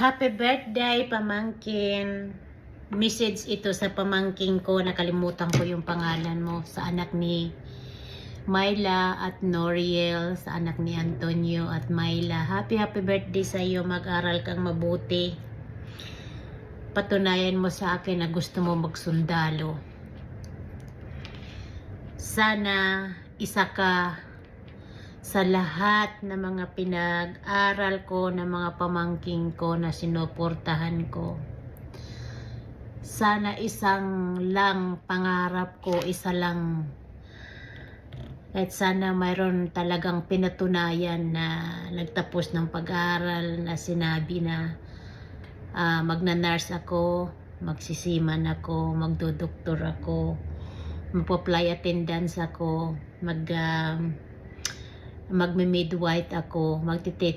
Happy birthday, pamangkin. Message ito sa pamangkin ko. Nakalimutan ko yung pangalan mo. Sa anak ni Myla at Noriel. Sa anak ni Antonio at Myla. Happy birthday sa iyo. Mag-aral kang mabuti. Patunayan mo sa akin na gusto mo magsundalo. Sana isa ka sa lahat ng mga pinag-aral ko, ng mga pamangking ko na sinuportahan ko. Sana isang lang pangarap ko, isa lang. At sana mayroon talagang pinatunayan na nagtapos ng pag-aaral, na sinabi na magna-nurse ako, magsisiman ako, magdodoktor ako, magpa-flight attendance ako, magme-midwife ako, magtitake